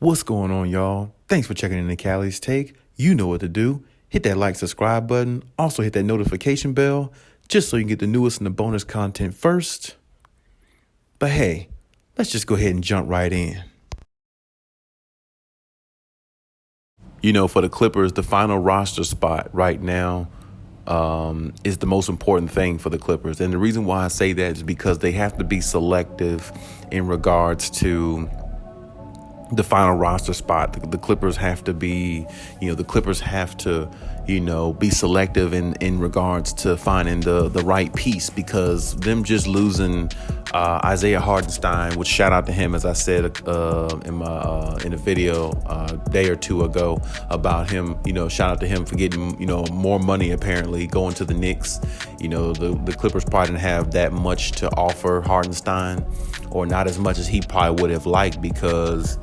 What's going on, y'all? Thanks for checking in the Khaliis Take. You know what to do. Hit that like, subscribe button. Also hit that notification bell just so you can get the newest and the bonus content first. But hey, let's just go ahead and jump right in. For the Clippers, the final roster spot right now is the most important thing for the Clippers. And the reason why I say that is because they have to be selective in regards to the final roster spot. The Clippers have to be, be selective in regards to finding the right piece, because them just losing Isaiah Hartenstein, which shout out to him, as I said in a video a day or two ago about him, shout out to him for getting, more money apparently going to the Knicks. The Clippers probably didn't have that much to offer Hartenstein, or not as much as he probably would have liked, because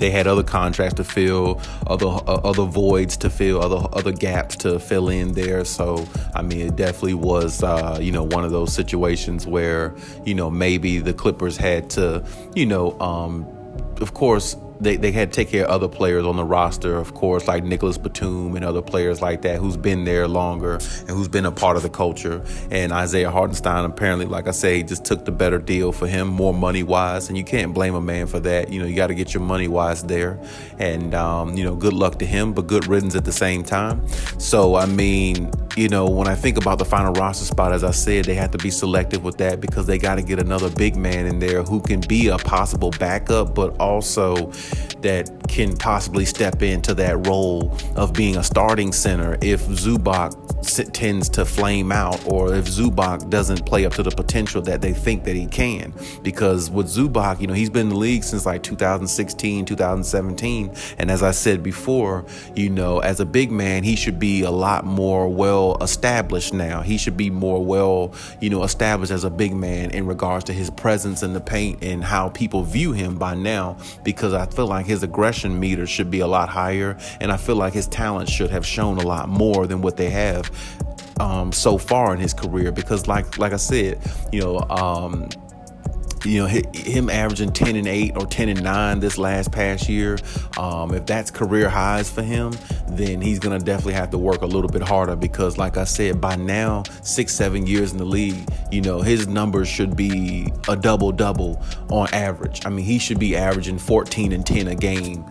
they had other contracts to fill, other voids to fill, other gaps to fill in there. So it definitely was one of those situations where maybe the Clippers had to of course they had to take care of other players on the roster, of course, like Nicholas Batum and other players like that who's been there longer and who's been a part of the culture. And Isaiah Hartenstein, apparently, like I say, just took the better deal for him, more money-wise, and you can't blame a man for that. You got to get your money-wise there. And, good luck to him, but good riddance at the same time. So, when I think about the final roster spot, as I said, they have to be selective with that, because they got to get another big man in there who can be a possible backup, but also that can possibly step into that role of being a starting center if Zubac tends to flame out, or if Zubac doesn't play up to the potential that they think that he can. Because with Zubac, he's been in the league since like 2016, 2017. And as I said before, as a big man, he should be a lot more well established now. He should be more well, established as a big man in regards to his presence in the paint and how people view him by now, because I feel like his aggression meter should be a lot higher, and I feel like his talent should have shown a lot more than what they have so far in his career. Because like I said, him averaging 10-8 or 10-9 this past year, if that's career highs for him, then he's gonna definitely have to work a little bit harder, because like I said, by now 6-7 years in the league, his numbers should be a double on average. He should be averaging 14 and 10 a game.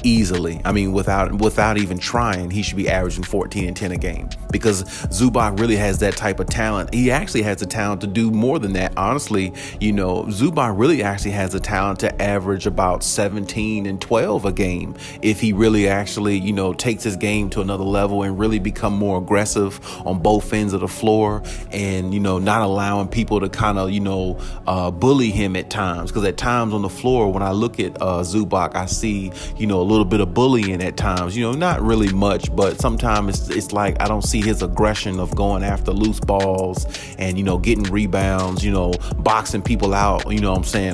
Easily. Without even trying, he should be averaging 14 and 10 a game, because Zubac really has that type of talent. He actually has the talent to do more than that. Honestly, Zubac really actually has the talent to average about 17 and 12 a game if he really actually, takes his game to another level and really become more aggressive on both ends of the floor, and, not allowing people to kind of, bully him at times. Because at times on the floor, when I look at Zubac, I see, a little bit of bullying at times, not really much, but sometimes it's like I don't see his aggression of going after loose balls and, getting rebounds, boxing people out,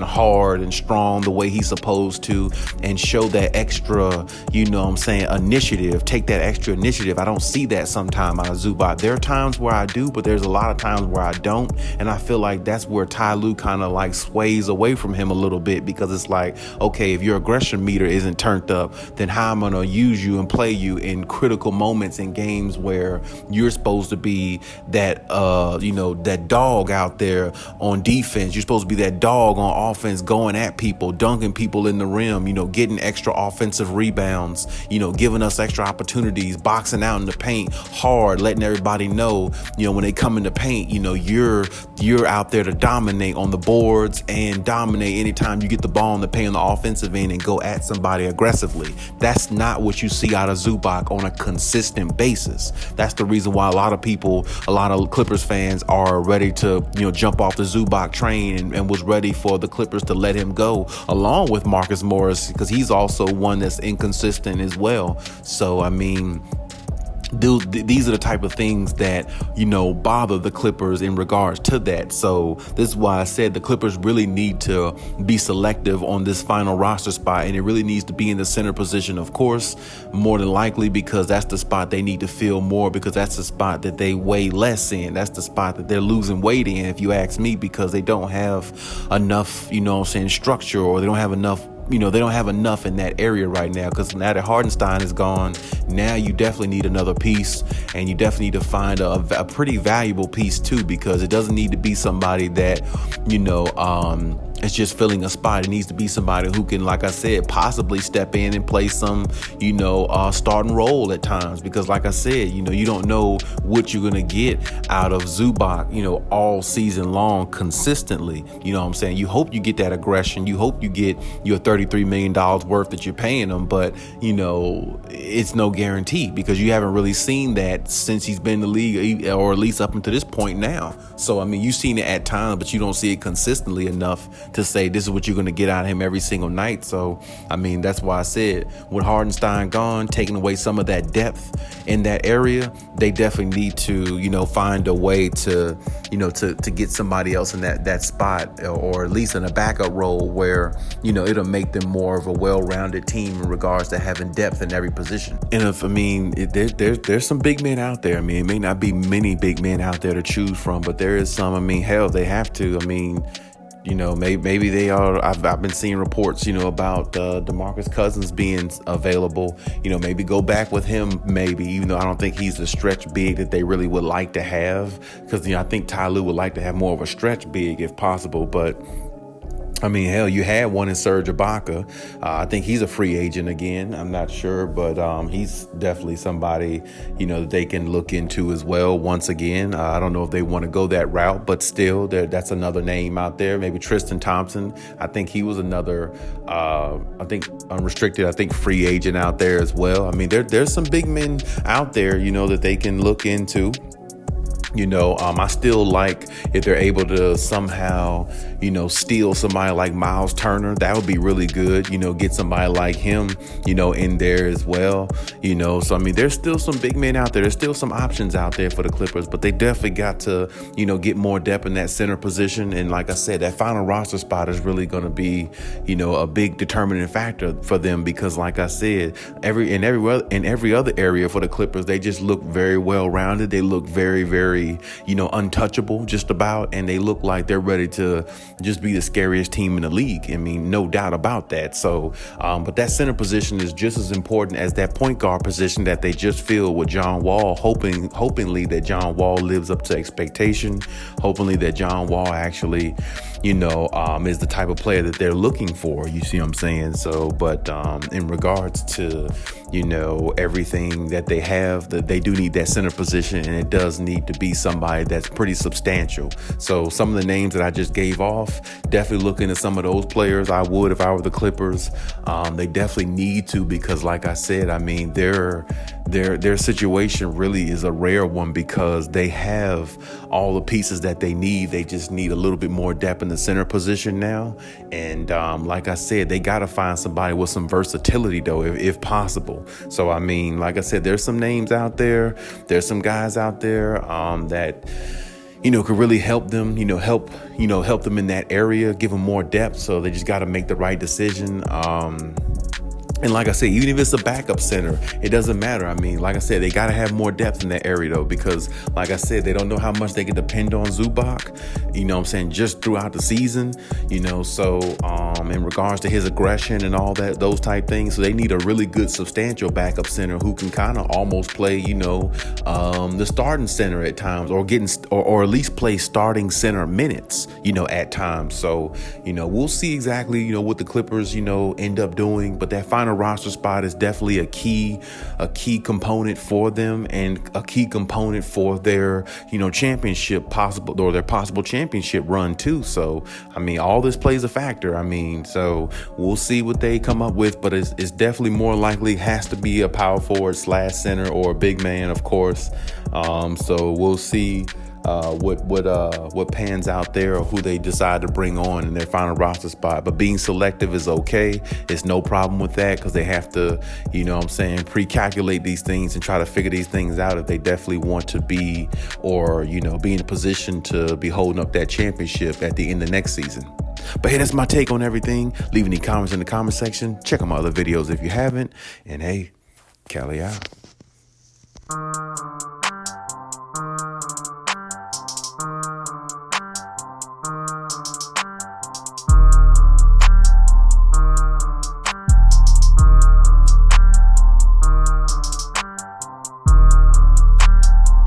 hard and strong the way he's supposed to, and show that extra, initiative, take that extra initiative. I don't see that sometime out of Zubac. There are times where I do, but there's a lot of times where I don't. And I feel like that's where Ty Lue kind of like sways away from him a little bit, because it's like, okay, if your aggression meter isn't turned up, then how am I going to use you and play you in critical moments in games where you're supposed to be that, that dog out there on defense. You're supposed to be that dog on offense, going at people, dunking people in the rim, getting extra offensive rebounds, giving us extra opportunities, boxing out in the paint hard, letting everybody know, when they come in the paint, you're out there to dominate on the boards and dominate anytime you get the ball in the paint on the offensive end and go at somebody aggressively. That's not what you see out of Zubac on a consistent basis. That's the reason why a lot of Clippers fans are ready to, jump off the Zubac train and was ready for the Clippers to let him go, along with Marcus Morris, because he's also one that's inconsistent as well. So, these are the type of things that, bother the Clippers in regards to that. So this is why I said the Clippers really need to be selective on this final roster spot, and it really needs to be in the center position, of course, more than likely, because that's the spot they need to fill more, because that's the spot that they weigh less in. That's the spot that they're losing weight in, if you ask me, because they don't have enough, structure, or they don't have enough in that area right now, because now that Hardenstein is gone, now you definitely need another piece, and you definitely need to find a pretty valuable piece too, because it doesn't need to be somebody that, it's just filling a spot. It needs to be somebody who can, like I said, possibly step in and play some, starting role at times, because like I said, you don't know what you're going to get out of Zubac, all season long consistently. You know what I'm saying? You hope you get that aggression. You hope you get your $33 million worth that you're paying him, but, it's no guarantee, because you haven't really seen that since he's been in the league, or at least up until this point now. So, you've seen it at times, but you don't see it consistently enough to say this is what you're going to get out of him every single night. So, that's why I said, with Hardenstein gone, taking away some of that depth in that area, they definitely need to, find a way to get somebody else in that spot, or at least in a backup role where, it'll make them more of a well-rounded team in regards to having depth in every position. And there's some big men out there. It may not be many big men out there to choose from, but there is some. Hell, they have to. Maybe they are. I've been seeing reports, about DeMarcus Cousins being available. Maybe go back with him, maybe, even though I don't think he's the stretch big that they really would like to have. Because, I think Ty Lue would like to have more of a stretch big if possible. But, hell, you had one in Serge Ibaka. I think he's a free agent again. I'm not sure, but he's definitely somebody, that they can look into as well. Once again, I don't know if they want to go that route, but still, that's another name out there. Maybe Tristan Thompson. I think he was another, unrestricted, free agent out there as well. There's some big men out there, that they can look into. I still like if they're able to somehow, steal somebody like Miles Turner. That would be really good, get somebody like him, in there as well, So, there's still some big men out there. There's still some options out there for the Clippers, but they definitely got to, get more depth in that center position. And like I said, that final roster spot is really going to be, a big determining factor for them, because like I said, every other area for the Clippers, they just look very well rounded. They look very, very, untouchable just about, and they look like they're ready to just be the scariest team in the league. No doubt about that. So, but that center position is just as important as that point guard position that they just filled with John Wall, hopingly that John Wall lives up to expectation, hopefully that John Wall actually, is the type of player that they're looking for. You see what I'm saying? So, but in regards to, everything that they have, that they do need that center position, and it does need to be somebody that's pretty substantial. So some of the names that I just gave off, definitely looking at some of those players. I would if I were the Clippers. They definitely need to, because like I said, their situation really is a rare one, because they have all the pieces that they need. They just need a little bit more depth in the center position now. And like I said, they got to find somebody with some versatility, though, if possible. So, like I said, there's some names out there. There's some guys out there that, could really help them, help them in that area, give them more depth. So they just got to make the right decision. And like I said, even if it's a backup center, it doesn't matter. Like I said, they got to have more depth in that area, though, because like I said, they don't know how much they can depend on Zubac, just throughout the season, so in regards to his aggression and all that, those type things. So they need a really good, substantial backup center who can kind of almost play, the starting center at times, or at least play starting center minutes, at times. So, we'll see exactly, what the Clippers, end up doing. But that final roster spot is definitely a key component for them, and a key component for their, championship possible, or their possible championship run too. So, all this plays a factor. So we'll see what they come up with, but it's definitely more likely has to be a power forward / center, or a big man, of course. So we'll see what pans out there or who they decide to bring on in their final roster spot. But being selective is okay. It's no problem with that because they have to, pre-calculate these things and try to figure these things out if they definitely want to be be in a position to be holding up that championship at the end of next season. But hey, that's my take on everything. Leave any comments in the comment section. Check out my other videos if you haven't. And hey, Khaliis out.